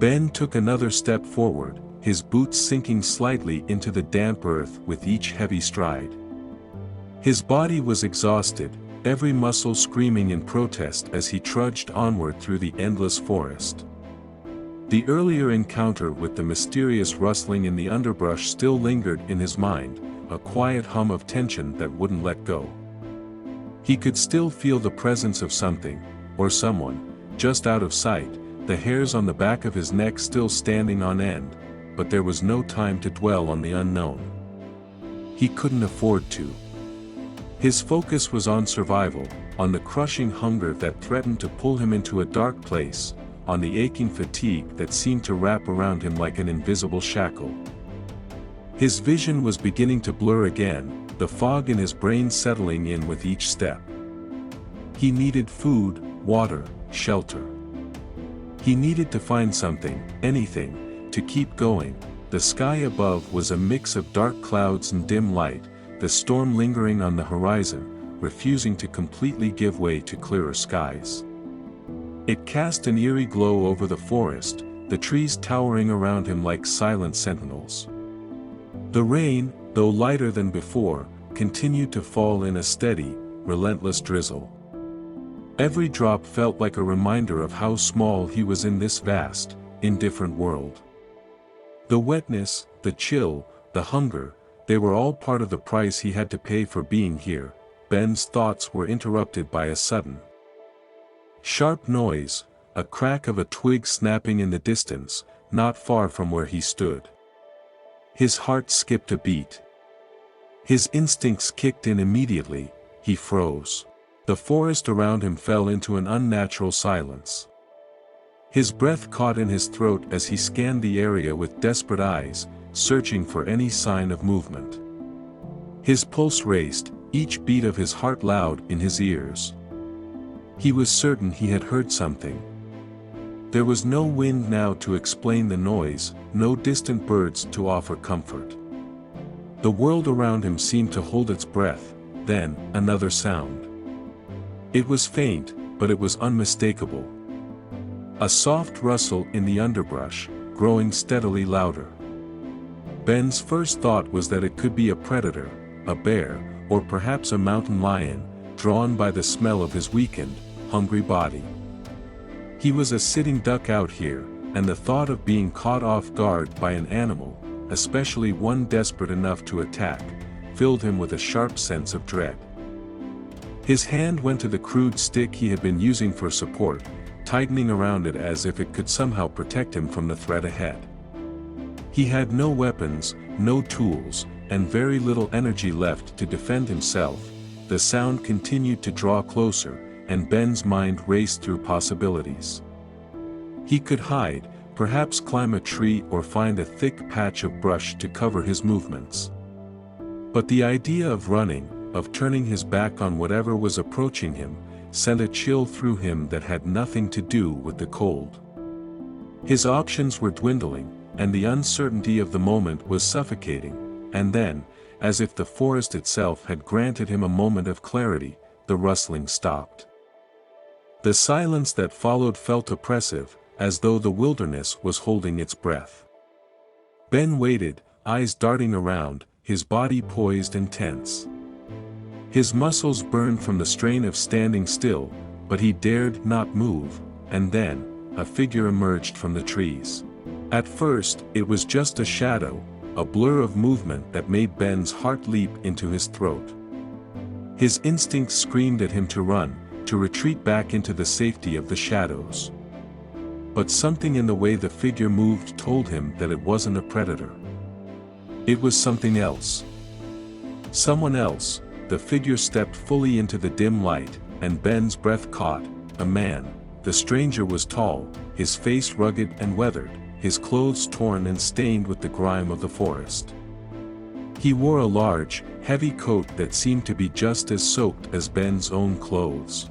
Ben took another step forward, his boots sinking slightly into the damp earth with each heavy stride. His body was exhausted, every muscle screaming in protest as he trudged onward through the endless forest. The earlier encounter with the mysterious rustling in the underbrush still lingered in his mind, a quiet hum of tension that wouldn't let go. He could still feel the presence of something, or someone, just out of sight, the hairs on the back of his neck still standing on end, but there was no time to dwell on the unknown. He couldn't afford to. His focus was on survival, on the crushing hunger that threatened to pull him into a dark place, on the aching fatigue that seemed to wrap around him like an invisible shackle. His vision was beginning to blur again, the fog in his brain settling in with each step. He needed food, water, shelter. He needed to find something, anything, to keep going. The sky above was a mix of dark clouds and dim light, the storm lingering on the horizon, refusing to completely give way to clearer skies. It cast an eerie glow over the forest, the trees towering around him like silent sentinels. The rain, though lighter than before, continued to fall in a steady, relentless drizzle. Every drop felt like a reminder of how small he was in this vast, indifferent world. The wetness, the chill, the hunger, they were all part of the price he had to pay for being here. Ben's thoughts were interrupted by a sudden, sharp noise, a crack of a twig snapping in the distance, not far from where he stood. His heart skipped a beat. His instincts kicked in immediately, he froze. The forest around him fell into an unnatural silence. His breath caught in his throat as he scanned the area with desperate eyes, searching for any sign of movement. His pulse raced, each beat of his heart loud in his ears. He was certain he had heard something. There was no wind now to explain the noise, no distant birds to offer comfort. The world around him seemed to hold its breath, then, another sound. It was faint, but it was unmistakable. A soft rustle in the underbrush, growing steadily louder. Ben's first thought was that it could be a predator, a bear, or perhaps a mountain lion, drawn by the smell of his weakened, hungry body. He was a sitting duck out here, and the thought of being caught off guard by an animal, especially one desperate enough to attack, filled him with a sharp sense of dread. His hand went to the crude stick he had been using for support, tightening around it as if it could somehow protect him from the threat ahead. He had no weapons, no tools, and very little energy left to defend himself. The sound continued to draw closer, and Ben's mind raced through possibilities. He could hide, perhaps climb a tree or find a thick patch of brush to cover his movements. But the idea of running, of turning his back on whatever was approaching him, sent a chill through him that had nothing to do with the cold. His options were dwindling, and the uncertainty of the moment was suffocating, and then, as if the forest itself had granted him a moment of clarity, the rustling stopped. The silence that followed felt oppressive, as though the wilderness was holding its breath. Ben waited, eyes darting around, his body poised and tense. His muscles burned from the strain of standing still, but he dared not move, and then, a figure emerged from the trees. At first, it was just a shadow, a blur of movement that made Ben's heart leap into his throat. His instincts screamed at him to run, to retreat back into the safety of the shadows. But something in the way the figure moved told him that it wasn't a predator. It was something else. Someone else. The figure stepped fully into the dim light, and Ben's breath caught. A man. The stranger was tall, his face rugged and weathered, his clothes torn and stained with the grime of the forest. He wore a large, heavy coat that seemed to be just as soaked as Ben's own clothes.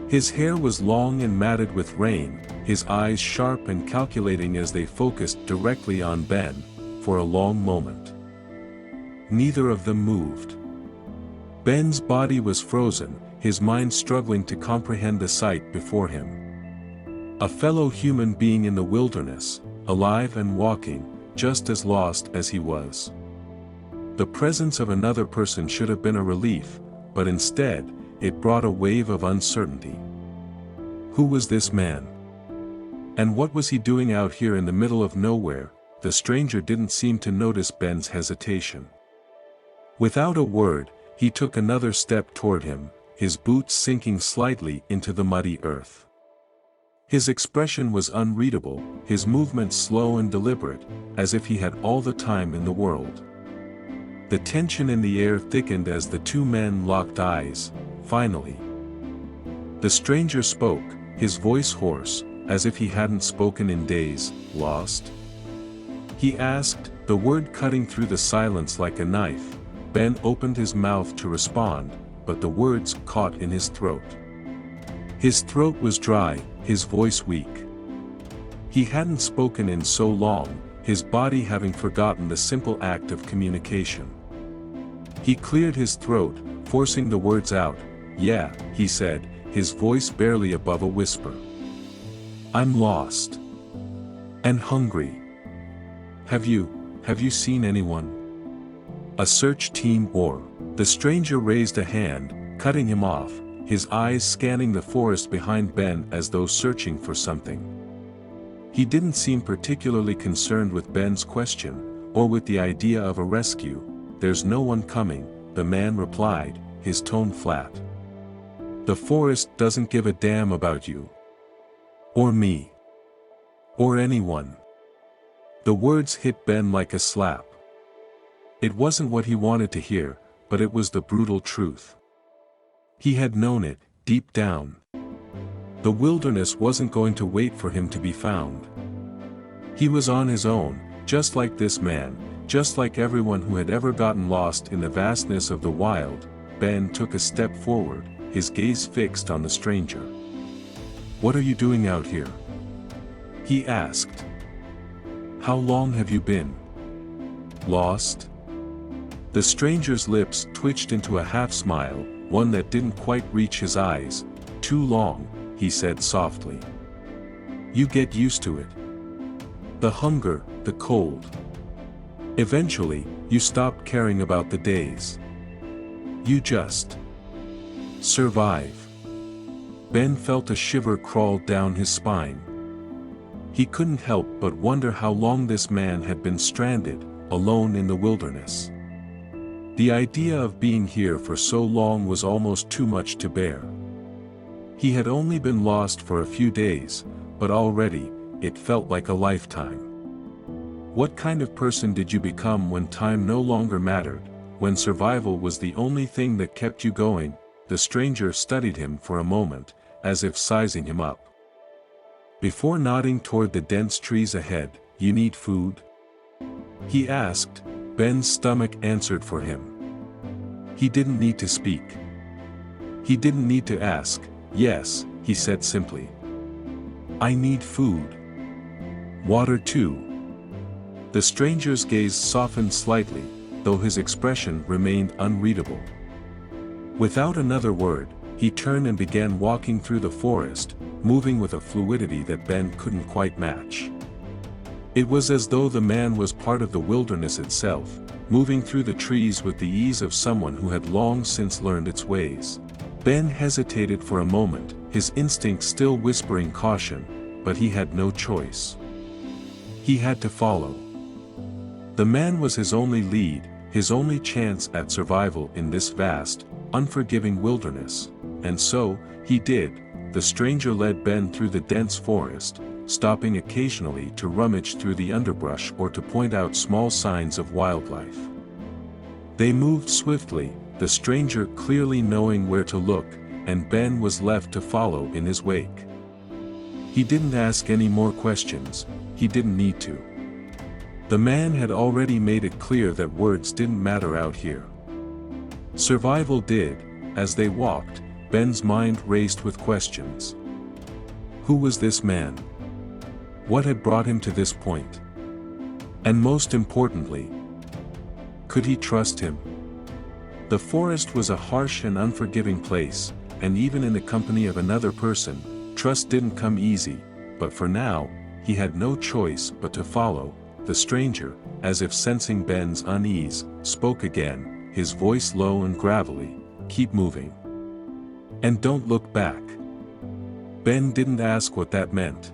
His hair was long and matted with rain, his eyes sharp and calculating as they focused directly on Ben, for a long moment. Neither of them moved. Ben's body was frozen, his mind struggling to comprehend the sight before him. A fellow human being in the wilderness, alive and walking, just as lost as he was. The presence of another person should have been a relief, but instead, it brought a wave of uncertainty. Who was this man? And what was he doing out here in the middle of nowhere? The stranger didn't seem to notice Ben's hesitation. Without a word, he took another step toward him, his boots sinking slightly into the muddy earth. His expression was unreadable, his movements slow and deliberate, as if he had all the time in the world. The tension in the air thickened as the two men locked eyes. Finally, the stranger spoke, his voice hoarse, as if he hadn't spoken in days. Lost? He asked, the word cutting through the silence like a knife. Ben opened his mouth to respond, but the words caught in his throat. His throat was dry, his voice weak. He hadn't spoken in so long, his body having forgotten the simple act of communication. He cleared his throat, forcing the words out. Yeah, he said, his voice barely above a whisper. I'm lost. And hungry. Have you seen anyone? A search team or? The stranger raised a hand, cutting him off, his eyes scanning the forest behind Ben as though searching for something. He didn't seem particularly concerned with Ben's question, or with the idea of a rescue. There's no one coming, the man replied, his tone flat. The forest doesn't give a damn about you. Or me. Or anyone. The words hit Ben like a slap. It wasn't what he wanted to hear, but it was the brutal truth. He had known it, deep down. The wilderness wasn't going to wait for him to be found. He was on his own, just like this man, just like everyone who had ever gotten lost in the vastness of the wild. Ben took a step forward, his gaze fixed on the stranger. What are you doing out here? He asked. How long have you been lost? The stranger's lips twitched into a half-smile, one that didn't quite reach his eyes. Too long, he said softly. You get used to it. The hunger, the cold. Eventually, you stop caring about the days. You just survive. Ben felt a shiver crawl down his spine. He couldn't help but wonder how long this man had been stranded, alone in the wilderness. The idea of being here for so long was almost too much to bear. He had only been lost for a few days, but already, it felt like a lifetime. What kind of person did you become when time no longer mattered, when survival was the only thing that kept you going? The stranger studied him for a moment, as if sizing him up. Before nodding toward the dense trees ahead, you need food? He asked. Ben's stomach answered for him. He didn't need to speak. He didn't need to ask. Yes, he said simply. I need food. Water too. The stranger's gaze softened slightly, though his expression remained unreadable. Without another word, he turned and began walking through the forest, moving with a fluidity that Ben couldn't quite match. It was as though the man was part of the wilderness itself, moving through the trees with the ease of someone who had long since learned its ways. Ben hesitated for a moment, his instincts still whispering caution, but he had no choice. He had to follow. The man was his only lead, his only chance at survival in this vast, unforgiving wilderness, and so, he did. The stranger led Ben through the dense forest, stopping occasionally to rummage through the underbrush or to point out small signs of wildlife. They moved swiftly, the stranger clearly knowing where to look, and Ben was left to follow in his wake. He didn't ask any more questions, he didn't need to. The man had already made it clear that words didn't matter out here. Survival did. As they walked, Ben's mind raced with questions. Who was this man? What had brought him to this point? And most importantly, could he trust him? The forest was a harsh and unforgiving place, and even in the company of another person, trust didn't come easy. but for now, he had no choice but to follow. The stranger, as if sensing Ben's unease, spoke again, his voice low and gravelly, "Keep moving. And don't look back." Ben didn't ask what that meant.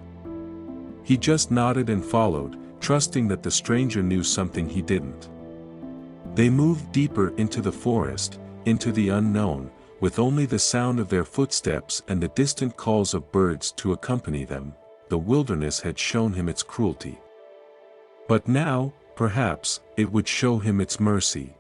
He just nodded and followed, trusting that the stranger knew something he didn't. They moved deeper into the forest, into the unknown, with only the sound of their footsteps and the distant calls of birds to accompany them. The wilderness had shown him its cruelty. But now, perhaps, it would show him its mercy.